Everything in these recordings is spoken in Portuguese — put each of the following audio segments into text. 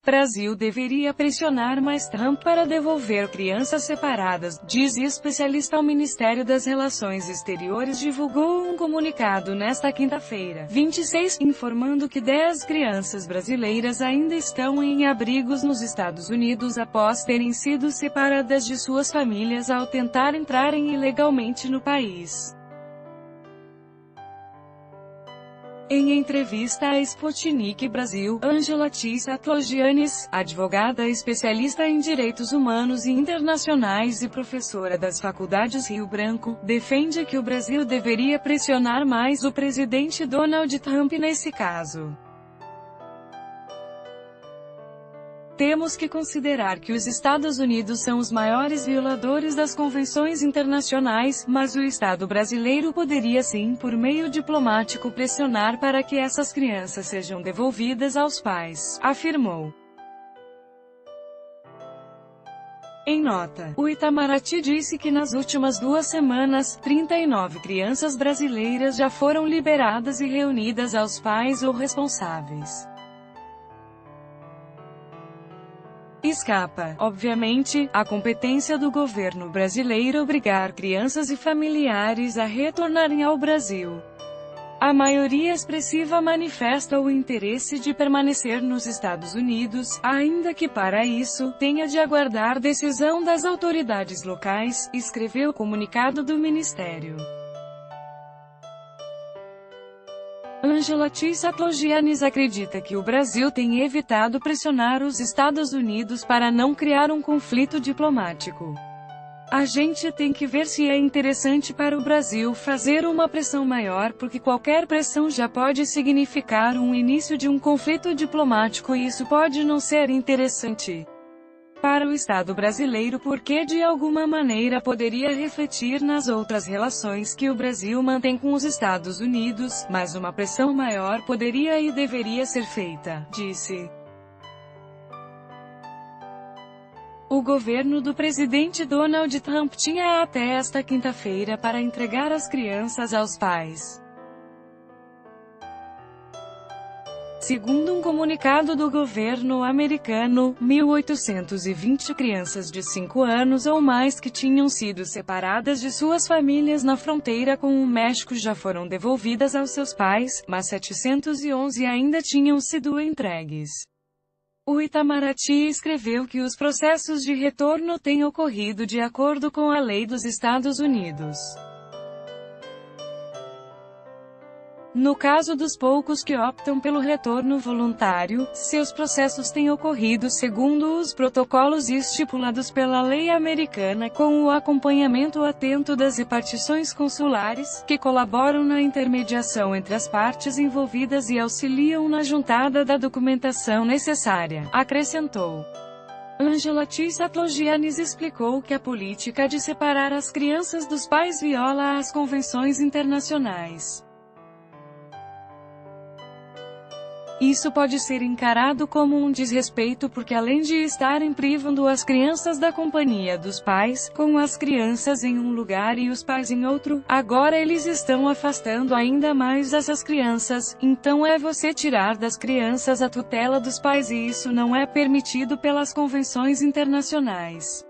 Brasil deveria pressionar mais Trump para devolver crianças separadas, diz especialista. O Ministério das Relações Exteriores divulgou um comunicado nesta quinta-feira, 26, informando que 10 crianças brasileiras ainda estão em abrigos nos Estados Unidos após terem sido separadas de suas famílias ao tentar entrarem ilegalmente no país. Em entrevista à Sputnik Brasil, Ângela Satlogiannis, advogada especialista em direitos humanos e internacionais e professora das faculdades Rio Branco, defende que o Brasil deveria pressionar mais o presidente Donald Trump nesse caso. Temos que considerar que os Estados Unidos são os maiores violadores das convenções internacionais, mas o Estado brasileiro poderia sim, por meio diplomático, pressionar para que essas crianças sejam devolvidas aos pais, afirmou. Em nota, o Itamaraty disse que nas últimas 2 semanas, 39 crianças brasileiras já foram liberadas e reunidas aos pais ou responsáveis. Escapa, obviamente, à competência do governo brasileiro obrigar crianças e familiares a retornarem ao Brasil. A maioria expressiva manifesta o interesse de permanecer nos Estados Unidos, ainda que para isso, tenha de aguardar decisão das autoridades locais, escreveu o comunicado do Ministério. Ângela Satlogiannis acredita que o Brasil tem evitado pressionar os Estados Unidos para não criar um conflito diplomático. A gente tem que ver se é interessante para o Brasil fazer uma pressão maior, porque qualquer pressão já pode significar um início de um conflito diplomático e isso pode não ser interessante para o Estado brasileiro porque de alguma maneira poderia refletir nas outras relações que o Brasil mantém com os Estados Unidos, mas uma pressão maior poderia e deveria ser feita, disse. O governo do presidente Donald Trump tinha até esta quinta-feira para entregar as crianças aos pais. Segundo um comunicado do governo americano, 1.820 crianças de 5 anos ou mais que tinham sido separadas de suas famílias na fronteira com o México já foram devolvidas aos seus pais, mas 711 ainda tinham sido entregues. O Itamaraty escreveu que os processos de retorno têm ocorrido de acordo com a lei dos Estados Unidos. No caso dos poucos que optam pelo retorno voluntário, seus processos têm ocorrido segundo os protocolos estipulados pela lei americana, com o acompanhamento atento das repartições consulares, que colaboram na intermediação entre as partes envolvidas e auxiliam na juntada da documentação necessária, acrescentou. Ângela Satlogiannis explicou que a política de separar as crianças dos pais viola as convenções internacionais. Isso pode ser encarado como um desrespeito porque além de estarem privando as crianças da companhia dos pais, com as crianças em um lugar e os pais em outro, agora eles estão afastando ainda mais essas crianças, então é você tirar das crianças a tutela dos pais e isso não é permitido pelas convenções internacionais.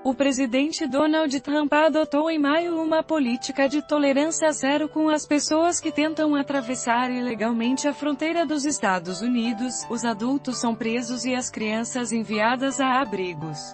O presidente Donald Trump adotou em maio uma política de tolerância zero com as pessoas que tentam atravessar ilegalmente a fronteira dos Estados Unidos. Os adultos são presos e as crianças enviadas a abrigos.